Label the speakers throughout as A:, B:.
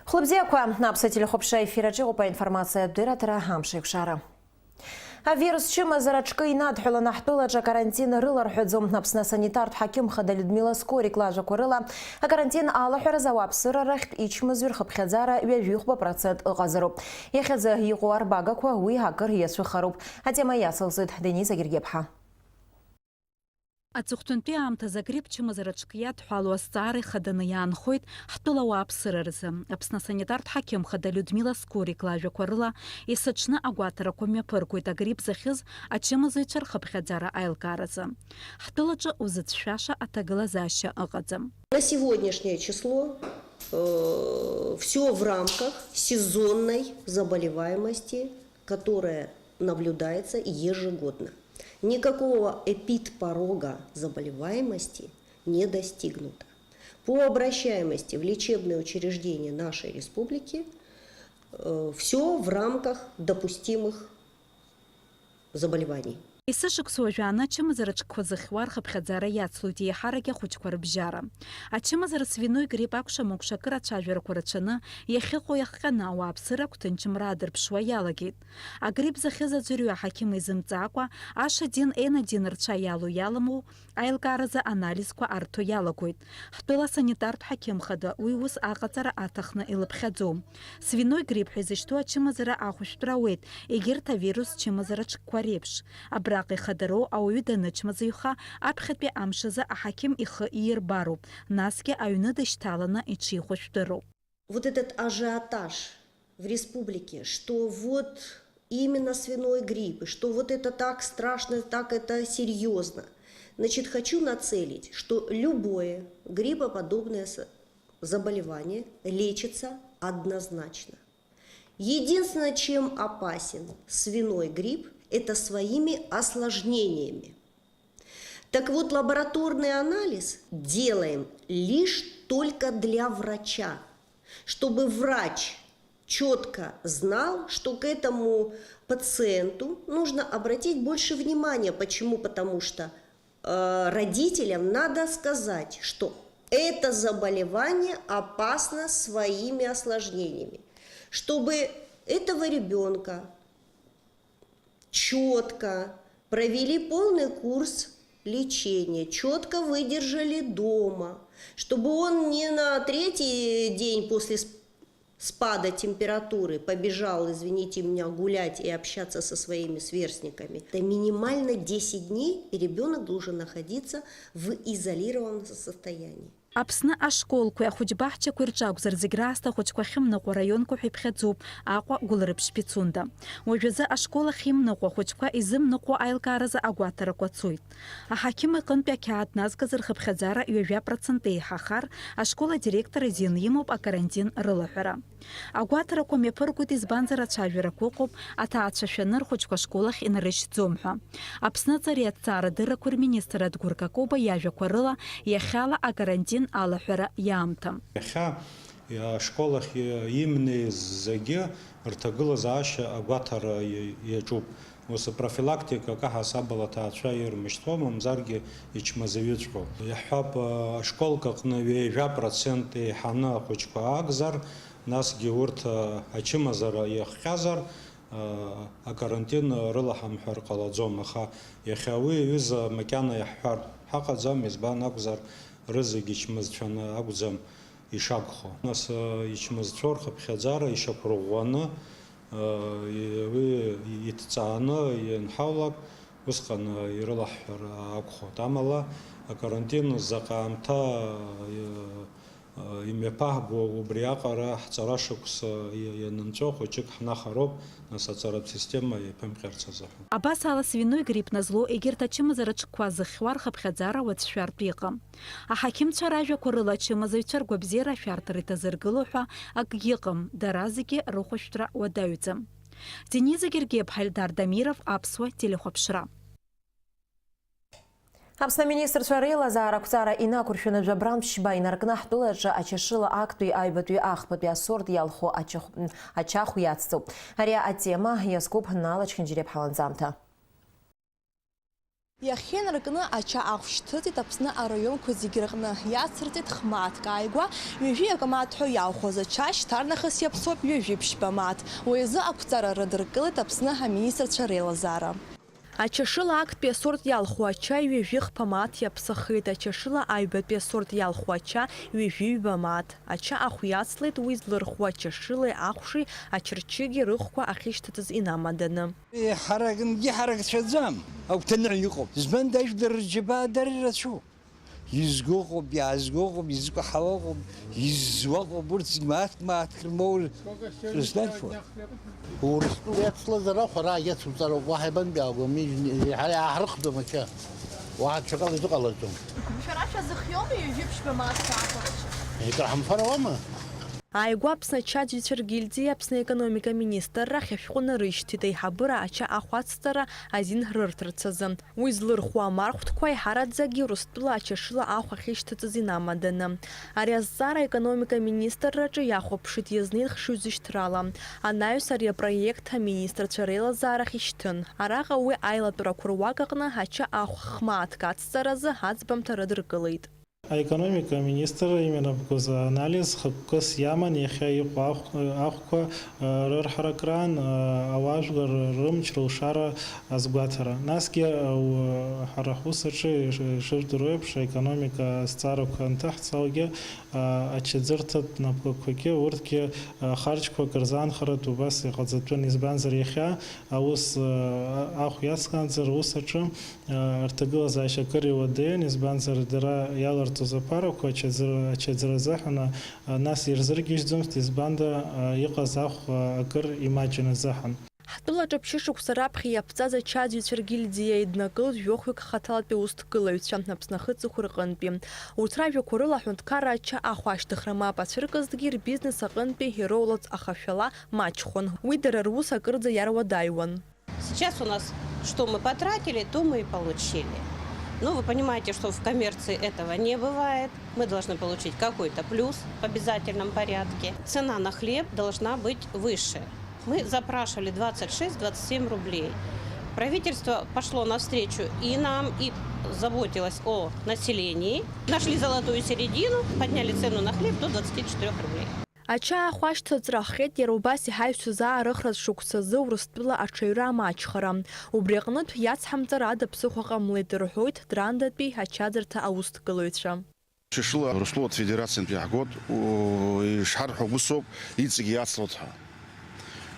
A: Хлопзякуа напсатили хопша эфира по информация дыратора хамшик шара. А вирус чима зарачкой надхула нахтуладжа карантина рылар худзом напсна санитарт хаким хада Людмила Скорик лажа курыла, а карантин алахура завап сырарахт ичмазур хабхадзара вявюхба процент газару. Ехадза его арбага куауи хакар есу харуб, а тема ясалзыд Дениза Гергебха.
B: Аҵыхәтәантәи аамҭазы агрипп чымазараҿкы иадҳәалоу азҵаара ихаданы иаанхоит ҳтәыла ауааԥсыра рзы. Аԥсны асанитартә ҳақьым хада Людмила Скорик лажәақәа рыла есыҽны агәаҭарақәа мҩаԥыргоит агрипп захьыз ачымазаҩцәа рхыԥхьаӡара аилкааразы. Ҳтәылаҿы узыцәшәаша аҭагылазаашьа ыҟаӡам.
C: На сегодняшнее число все в рамках сезонной заболеваемости, которая наблюдается ежегодно. Никакого эпидпорога заболеваемости не достигнуто. По обращаемости в лечебные учреждения нашей республики все в рамках допустимых заболеваний.
B: Исышықәсуа жәаны ачымазараҿқәа зыхьуа рхыԥхьаӡара иацлоит еиҳарак ахәыҷқәа рыбжьара. Ачымазара свиной грипп акәша-мыкәша акыр ацәажәарақәа рацәаны иахьыҟоу иахҟьаны ауааԥсырак ҭынчымра адырԥшуа иалагеит. Агрипп захьыз аӡәырҩы аҳақьым изымҵаакәа ашадин енадин рцәа иалоу иаламоу аилкааразы анализқәа арҭо иалагоит. Ҳтәыла санитартә ҳақьымхада уи ус аҟаҵара аҭахны илыԥхьаӡом. Свиной грипп ҳәа изышьҭоу ачымазара ахәышәтәра ауеит, егьырҭ авирус чымазараҿқәа реиԥш. Абраҟа ихадароу ауаҩы данычмазаҩха аԥхьатәи амшазы аҳақьым ихы иирбароуп, насгьы аҩны дышьҭаланы иҽихәышәтәыроуп.
C: Вот этот ажиотаж в республике, что вот именно свиной грипп, что вот это так страшно, так это серьезно. Значит, хочу нацелить, что любое гриппоподобное заболевание лечится однозначно. Единственное, чем опасен свиной грипп, это своими осложнениями. Так вот, лабораторный анализ делаем лишь только для врача, чтобы врач четко знал, что к этому пациенту нужно обратить больше внимания. Почему? Потому что родителям надо сказать, что это заболевание опасно своими осложнениями, чтобы этого ребенка четко провели полный курс лечения, четко выдержали дома, чтобы он не на третий день после спада температуры побежал, извините меня, гулять и общаться со своими сверстниками. Это минимально 10 дней, и ребенок должен находиться в изолированном состоянии.
B: Аԥсны ашколқәеи ахәыҷбаҳчақәеи рҿакәзар зегь раасҭа ахәыҷқәа раионқәа ҳәа иԥхьаӡоуп Аҟәа Гәылрыԥшь Пицунда. Уажәазы ашкол ахьимныҟәо ахәыҷқәа изымныҟәо аилкааразы агәаҭарақәа цоит. Аҳақьым иҟынтәи ақьаад назгаз рхыԥхьаӡара 20% еиҳахар, ашкол адиректор изин имоуп акарантин рылаҳәара. Агәаҭарақәа мҩаԥыргоит избанзар ацәажәарақәа ыҟоуп аҭаацәашәаны рхәыҷқәа ашкол ахь инарышьҭӡом ҳәа. Аԥсны аҵареи аҭҵаарадыррақәа рминистр Адгәыр Какоба иажәақәа рыла иахьала акарантин алаҳәара иаамҭам.
D: Иахьа ашколах имнеиз зегьы рҭагылазаашьа агәаҭара иаҿуп. Ус апрофилактика ҳасабала аҭаацәа ирмышьҭуа, мамзаргьы ичмазаҩыҵәҟьоуп. Иаҳҳәап, ашколк аҟны 20% еиҳаны ахәыҷқәа акәзар, насгьы урҭ ачымазара иахҟьазар, акарантин рылаҳамҳәар ҟалаӡом. Аха иахьа уи аҩыза макьана иаҳҳәар ҳаҟаӡам, избан акәзар рызегьы ичмазцәаны акәӡам ишакәхо. Нас ичмазцәоу рхыԥхьаӡара ишақәырӷәӷәаны уи иҭҵааны ианҳаулак усҟан ирылаҳҳәар акәхоит. Амала акарантин заҟа аамҭа имҩаԥаҳго убри аҟара ҳҵара шықәс ианынҵәо хәыҷык ҳнахароуп, нас аҵаратә система иаԥымҟьарц азыҳәан.
B: Абас ала свиной грипп назло егьырҭ ачымазараҿқәа зыхьуа рхыԥхьаӡара уацәшәартә иҟам. Аҳақьымцәа ражәақәа рыла ачымазаҩцәа ргәабзиара ашәарҭара иҭазыргыло ҳәа акгьы ыҟам, дара зегьы рыхәышәтәра уадаҩӡам. Дениза Гергебха, Эльдар Дамиров, Аԥсуа телехәаԥшра.
A: Аԥсны министрцәа реилазаарақәҵара инақәыршәаны жәабрамшьба инаркны ҳтәылаҿы ачашыла актәи аҩбатәи ахԥатәи асорт иалху ачахә иацҵоуп. Ари атема иазкуп Налач Хинџьиреԥҳа ланҵамҭа.
E: Иахьенаркны ача ахәшьҭыҵит Аԥсны араионқәа зегьы рҟны. Иацырҵеит хмаҭк ааигәа, ҩажәи акамаҭ ҳәа иалхәаз ача шьҭарнахыс иаԥсоуп ҩажәи ԥшьба мааҭ. Уи азы ақәҵара рыдыркылеит Аԥсны аминистрцәа реилазаара. Ачашыла актәи асорт иалху ача ҩажәи хԥа мааҭ иаԥсахит. Ачашыла аҩбатәи асорт иалху ача ҩажәи ҩба мааҭ. Ача ахә иацлеит уи злырхуа ачашылеи ахәши ачырчыги рыхқәа ахьышьҭыҵыз инамаданы.
F: حركنجي حركة شزام أو تنعيقهم زمان دايش در الجبال در الرسول يزقوقهم يعزقوقهم يزقوا حواقهم يزوقوا برز ما تكرمول رسلان فو
G: ورسلو يتصل زرا خرا يتصل زرا واحد بن بيعقوم على أحرق دمكة واحد شغال يزقوا لهم
E: شراشة زخيومي يجيبش بمات تعطش
G: يترحم فراوما
E: Ааигәа Аԥсны ачаӡҩцәа ргильдиа Аԥсны економика министрра хьашәҟәны рышьҭит аиҳабыра ача ахәацҵара азин рырҭарц азы. Уи злырхуа амархәҭқәа иҳараӡагьы Урыстәыла ачашыла ахә ахьышьҭыҵыз инамаданы. Ари азҵаара аекономика министрраҿы иахәаԥшит иазнеит хшыҩзышьҭрала. Анаҩс ари апроект аминистрцәа реилазаарахь ишьҭын. Араҟа уи аилатәарақәа руак аҟны ача ахә хмаҭк ацҵаразы аӡбамҭа рыдыркылеит.
H: Экономика министра именно за анализ хаккас яман яхя ахква рхаракран аважгар рымчру шара азгватара наски харахусачи шевдурэпш экономика старок антахт сауге ачедзертат напкоке уртке харчква карзан харат убас газатун избанзар яхя аус ах ясканзар усачи артагла за шакари воден избанзар дара ялар запаровку ачедзразахана нас ирзыргиш зумст избанда иҟазах акыр имаҷны заҳан.
E: Ҳтәылаҿы ԥшьышықәса раԥхьа иаԥҵаз ачаӡҩцәа ргильдиа еиднакылт жәохәҩык хаҭалатәи усҭкылаҩцәа Аԥсны ахыҵыхәа рҟынтәи. Урҭ ражәақәа рыла аҳәынҭқарра ача ахә ашьҭыхра мап ацәыркызҭгьы рбизнес аҟынтәи ироулац ахашәала маҷхон. Уи дара рус акырӡа иаруадаҩуан.
I: Сейчас у нас что мы потратили, то мы и получили. Ну, вы понимаете, что в коммерции этого не бывает. Мы должны получить какой-то плюс в обязательном порядке. Цена на хлеб должна быть выше. Мы запрашивали 26-27 рублей. Правительство пошло навстречу и нам, и заботилось о населении. Нашли золотую середину, подняли цену на хлеб до 24 рублей.
E: Ача ахә ашьҭыҵра ахҟьеит иара убас иҳаҩсыз аарыхра шықәсазы Урыстәыла аҽаҩра амаҷхара. Убри аҟнытә иацҳамҵара ада ԥсыхәа ҟамлеит рҳәоит Драндатәи ачаӡырҭа аусҭкылаҩцәа.
J: Шышыла Урыстәыла Федерациантәи иаҳгоит ишҳарҳәо усоуп иҵегьы иацлоҭҳәа.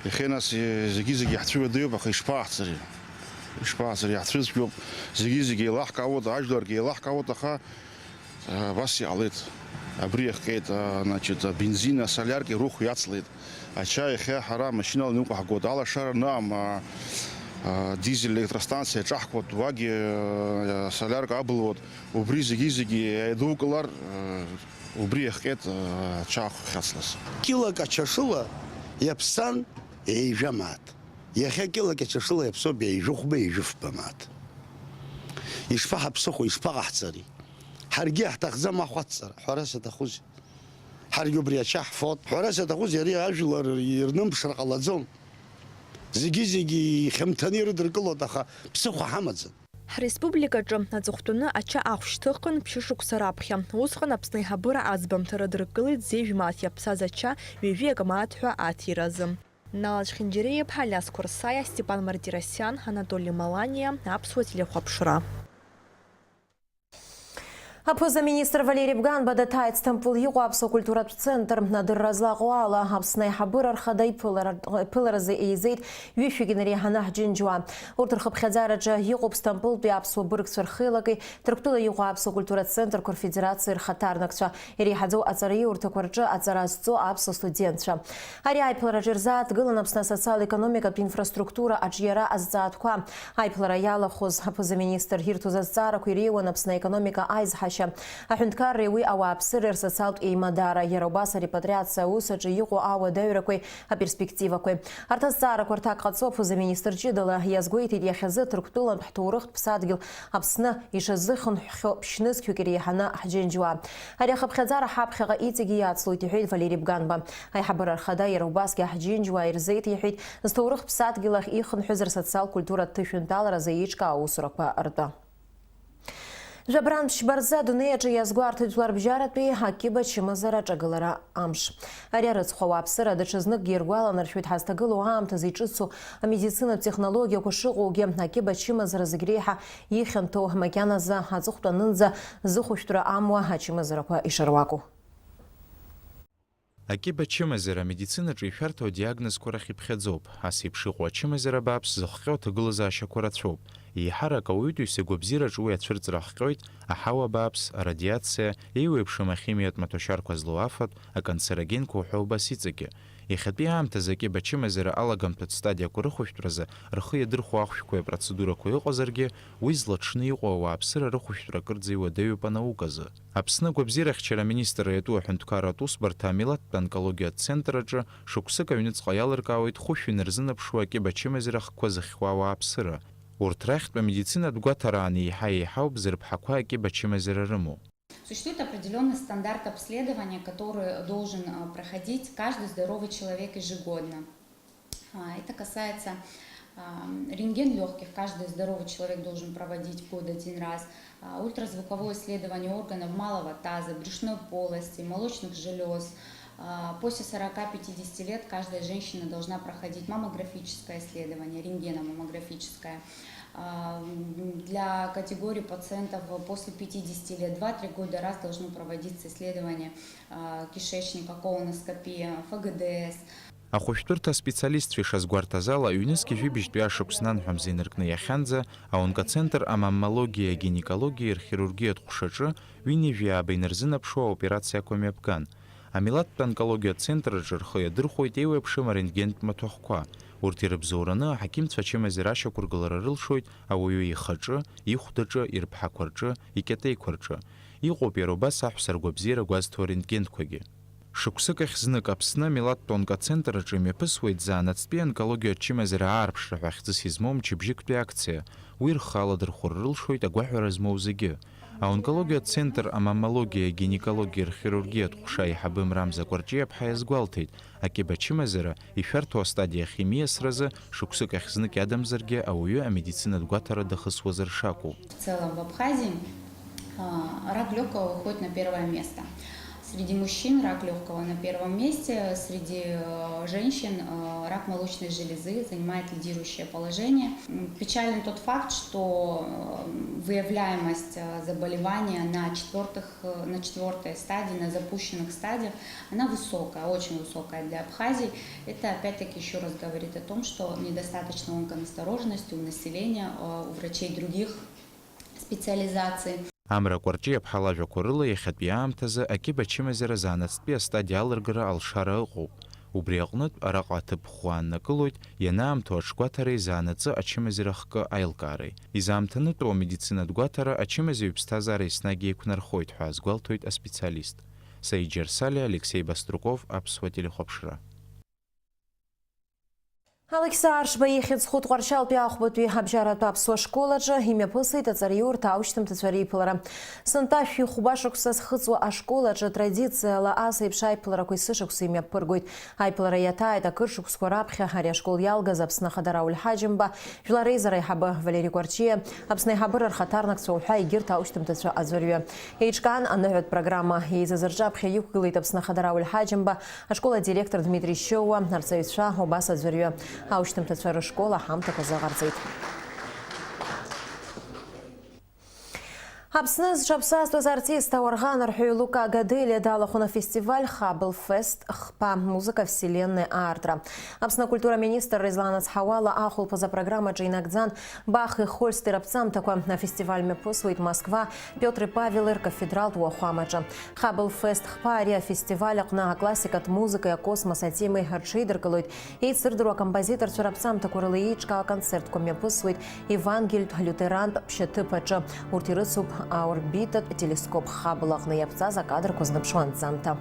J: Иахьа нас зегьы иаҳцәыуадаҩуп, аха ишԥааҳцари? Ишԥааҳцари иаҳцәыцәгьоуп, зегьы еилаҳкаауеит, ажәларгьы еилаҳкаауеит, аха абас иҟалеит. Абри иахҟьеит, значит, бензин, солярки рухә иацлеит. Ача иахьа ҳара машинала ныҟәаҳгоит, алашара ныҟам, дизель электростанциа ҿаҳкуеит, уагьы солярка абылуеит. Убри зегьы еидукылар, убри иахҟьеит ача ахә ахьацлаз.
G: Килок ачашыла иаԥсан еижәа мааҭ. Иахьа килок ачашыла иаԥсоуп еижәыхәба еижәыфба мааҭ. Ишԥаҳаԥсыхәо, ишԥаҟаҳҵари? ҳаргьы ҳҭахӡам ахәацҵара, ҳәара саҭахузеи. Ҳаргьы убри ача ҳфот, ҳәара саҭахузеи, ари ажәлар ирнымԥшра ҟалаӡом. Зегьы хьамҭаны ирыдыркылоит, аха ԥсыхәа ҳамаӡам.
E: Ҳреспубликаҿы аҵыхәтәаны ача ахә шьҭыхын ԥшьышықәса раԥхьа. Усҟан Аԥсны аиҳабыра аӡбамҭа рыдыркылеит зежә мааҭ иаԥсаз ача ҩажәи акамаҭ ҳәа аҭиразы. Налаџь Хинџьериев, Алиас Курсаиа, Степан Мартиросян, Анатолий Малания, Аԥсуа телехәаԥшра.
A: Апоза-министр Валерий Бганба датаит Стамбул иҟоу Аԥсуа культуратә центр надырразлаҟоу ала Аԥсны аиҳабыра рхада иԥыларазы еизеит ҩышәигьы нареиҳаны ҳџьынџьуа. Урҭ рхыԥхьаӡараҿы иҟоуп Стамбултәи аԥсуа быргцәа рхеилагеи, Ҭырқәтәыла иҟоу Аԥсуа культуратә центрқәа рфедерациа рхаҭарнакцәа, иреиҳаӡоу аҵараиурҭақәа рҿы аҵара зҵо аԥсуа студентцәа. Ари аиԥылараҿы ирзааҭгылан Аԥсны асоциал-економикатә инфраструктура аҿиара азҵаатәқәа. Аиԥылара иалахәыз апоза-министр ирҭоз азҵаарақәа иреиуан Аԥсны аекономика аизҳашьа. Аҳәынҭқарреи уи ауааԥсыреи рсоциалтә еимадара, иара убас арепатриациа аусаҿы иҟоу ауадаҩрақәеи аперспективақәеи. Арҭ азҵаарақәа рҭак ҟаҵо апоза-министр ҷыдала иазгәеиҭеит иахьазы Ҭырқәтәылантә ҳҭоурыхтә ԥсадгьыл Аԥсны ишазыхынҳәхьоу ԥшьнызқьҩык иреиҳаны ҳџьынџьуа. Ари ахыԥхьаӡара ҳаԥхьаҟа иҵегьы иацлоит иҳәеит Валерий Бганба. Аиҳабыра рхада иара убасгьы ҳџьынџьуа ирзеит иҳәеит зҭоурыхтә ԥсадгьыл ахь ихынҳәыз рсоциал-культуратә ҭышәынтәаларазы еиҿкаау аусурақәа ртәы. Жабран Пшбарза дунеяҿы иазгәарҭеит Жәлар бжьаратәи Акиба Чымазара аҿагылара амш. Ари арыцхәауа аԥсыра даҽазныкгьы иргәаланаршәоит ҳазҭагылоу аамҭазы иҿыцу амедицинатә технологиақәа шыҟоугьы Акиба Чымазара зегь реиҳа ихьанҭоу макьаназы аҵыхәтәанынӡа зыхәышәтәра амуа ачымазарақәа ишаруаку.
K: Акиба Чымазара амедицинаҿы ишәарҭоу адиагнозқәа рахь иԥхьаӡоуп. Ас еиԥш иҟоу ачымазара бааԥс зыхҟьо аҭагылазаашьақәа рацәоуп. Еиҳарак ауаҩытәыҩса гәабзиараҿы уи ацәырҵра хҟьоит аҳауа бааԥс, арадиациа, еиуеиԥшым ахимиатә маҭәашьарқәа злоу афатә, аканцерогенқәа уҳәа убас иҵегьы. Иахьатәи аамҭазы Акиба Чымазара алагамҭатә стадиақәа рыхәышәтәразы рхы иадырхәо ахәшәқәеи апроцедурақәа ыҟазаргьы, уи злаҽны иҟоу ауааԥсыра рыхәышәтәра кырӡа иуадаҩуп анауказы. Аԥсны гәабзиарахьчара аминистр иатәу аҳәынҭқарратә усбарҭа амилаҭтә онкологиатә центр аҿы шықәсык аҩныҵҟа иалыркаауеит хәышә инарзынаԥшуа Акиба Чымазара хкқәа зыхьуа ауааԥсыра. Урҭ рахьтә амедицинатә гәаҭараан еиҳа-еиҳауп зырԥҳақәа Акиба Чымазара рымоу.
L: Существует определенный стандарт обследования, который должен проходить каждый здоровый человек ежегодно. Это касается рентген легких, каждый здоровый человек должен проводить в год 1 раз, ультразвуковое исследование органов малого таза, брюшной полости, молочных желез. После 40-50 лет каждая женщина должна проходить маммографическое исследование, рентгеномаммографическое. Для категории пациентов после 50 лет 2-3 года раз должно проводиться исследование кишечника, колоноскопия, ФГДС.
K: Ахәышәтәырҭа аспециалистцәа ишазгәарҭаз ала, аҩнызқь жәибжьтәи ашықәс нанҳәамза инаркны иахьанӡа, аонкоцентр амаммологиа, гинекологиа, рхирургиатә ҟәшаҿы ҩынҩажәи ааба инарзынаԥшуа аоперациақәа мҩаԥган. Амилаҭтә онкологиатә центр аҿы рхы иадырхәоит еиуеиԥшым арентгентә маҭәахәқәа. Урҭ ирыбзоураны аҳақьымцәа ачымазара ашьақәыргылара рылшоит ауаҩы ихаҿы, ихәдаҿы, ирԥҳақәа рҿы, икьатеиқәа рҿы. Иҟоуп иара убас аҳәса ргәабзиара гәазҭо арентгентқәагьы. Шықәсык ахь знык Аԥсны амилаҭтә онкоцентр аҿы имҩаԥысуеит заанаҵтәи онкологиатә чымазара аарԥшра ҳәа хьӡыс измоу мчыбжьыктәи акциа. Уи рхы аладырхәыр рылшоит агәаҳәара змоу зегьы. Аонкологиатә центр амаммологиа, гинекологиа, рхирургиатә ҟәша аиҳабы Мрамза Кәарҷиаԥҳа иазгәалҭеит, Акиба Чымазара ишәарҭоу астадиа химиасразы шықәсык ахь знык иадамзаргьы ауаҩы амедицинатә гәаҭара дахысуазар шакәу.
L: В целом в Абхазии рак легкого выходит на первое место. Среди мужчин рак легкого на первом месте, среди женщин рак молочной железы занимает лидирующее положение. Печален тот факт, что выявляемость заболевания на четвертой стадии, на запущенных стадиях, она высокая, очень высокая для Абхазии. Это опять-таки еще раз говорит о том, что недостаточно онконастороженности у населения, у врачей других специализаций.
K: Амра Кәарҷиаԥҳа лажәақәа рыла иахьатәи аамҭазы Акиба Чымазара заанаҵтәи астадиа алыргара алшара ыҟоуп. Убри аҟнытә араҟа аҭыԥ ӷәӷәа ааннакылоит ианаамҭоу аҽгәаҭареи заанаҵы ачымазара хкы аилкаареи. Изаамҭанытәу амедицинатә гәаҭара ачымазаҩ иԥсҭазаара еснагь еиқәнархоит ҳәа азгәалҭоит аспециалист. Саид Џьарсалиа, Алексей Баструков, Аԥсуа телехәаԥшра.
A: Алексаа Аршба ихьыӡ хәыҭҟәарчалтәи ахәбатәи абжьаратәы аԥсуа школаҿы имҩаԥысит аҵариурҭа аушьҭымҭацәа реиԥылара. Сынташәи хәба шықәса зхыҵуа ашколаҿы традициала ас еиԥш аиԥыларақәа есышықәса имҩаԥыргоит. Аиԥылара иаҭааит акыршықәсқәа раԥхьа ари ашкол иалгаз Аԥсны ахада Рауль Ҳаџьымба, Жәлар реизара аиҳабы Валери Кәарҷиа, Аԥсны аиҳабыра рхаҭарнакцәа уҳәа егьырҭ аушьҭымҭацәа аӡәырҩы. Еиҿкаан аныҳәатә программа еизазырҿаԥхьа иқәгылеит Аԥсны ахада Рауль Ҳаџьымба, ашкол адиректор Дмитрий Шьоуа, арҵаҩцәа убас аӡәырҩы. Аушьҭымҭацәа рышкола ҳамҭак азыҟарҵеит. Аԥсны зҿаԥсазтәыз артист ауарӷан арҳәаҩ Лука Гаделиа далахәын афестиваль Хаббл Фест хԥа музыка вселенной аартра. Аԥсны акультура министр Резлан Ацҳауала ахәылԥаз апрограммаҿы инагӡан Бах ихольст ираԥҵамҭақәа. Афестиваль мҩаԥысуеит Москва Пиотр Павел ркафедралтә уахәамаҿы. Хаббл Фест хԥа ари афестиваль аҟны аклассикатә музыкеи акосмос атемеи рҽеидыркылоит. Еицырдыруа акомпозиторцәа раԥҵамҭақәа рыла еиҿкаау аконцертқәа мҩаԥысуеит Евангельтә лютерантә ԥшьаҭыԥ аҿы. Урҭ ирыцуп аорбитатә телескоп Хаббл аҟны иаԥҵаз акадрқәа знымԥшуа анҵамҭа.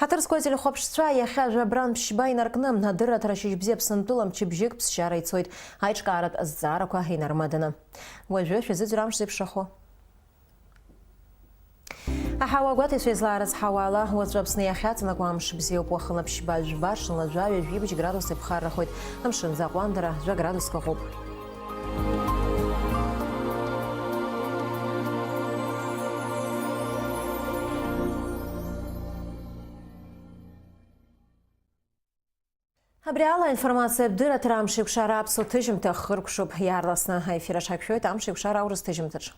A: Ҳаҭырсқәа телехәаԥшцәа иахьа Жәабран Ԥшьба инаркны адырраҭара шьыжьбзиа Аԥсынтәыла мчыбжьык ԥсшьара ицоит аиҿкааратә азҵаарақәа инармаданы. Уажәы шәазыӡырҩ амш зеиԥшрахо. Аҳауа гәаҭеицәа излаарыцҳауала уаҵәы Аԥсны иахьаҵанакуа амш бзиоуп. Уахынла Ԥшьба Жәба ҽнала жәаҩа жәибжь градус иԥхаррахоит. Амшынӡа аҟәандара 2 градуск ыҟоуп. Абриала информация бдыра трамшик шара абсо тыжим тахыркшуп ярласна эфира шапшой тамшик шара урыс тыжим тыж.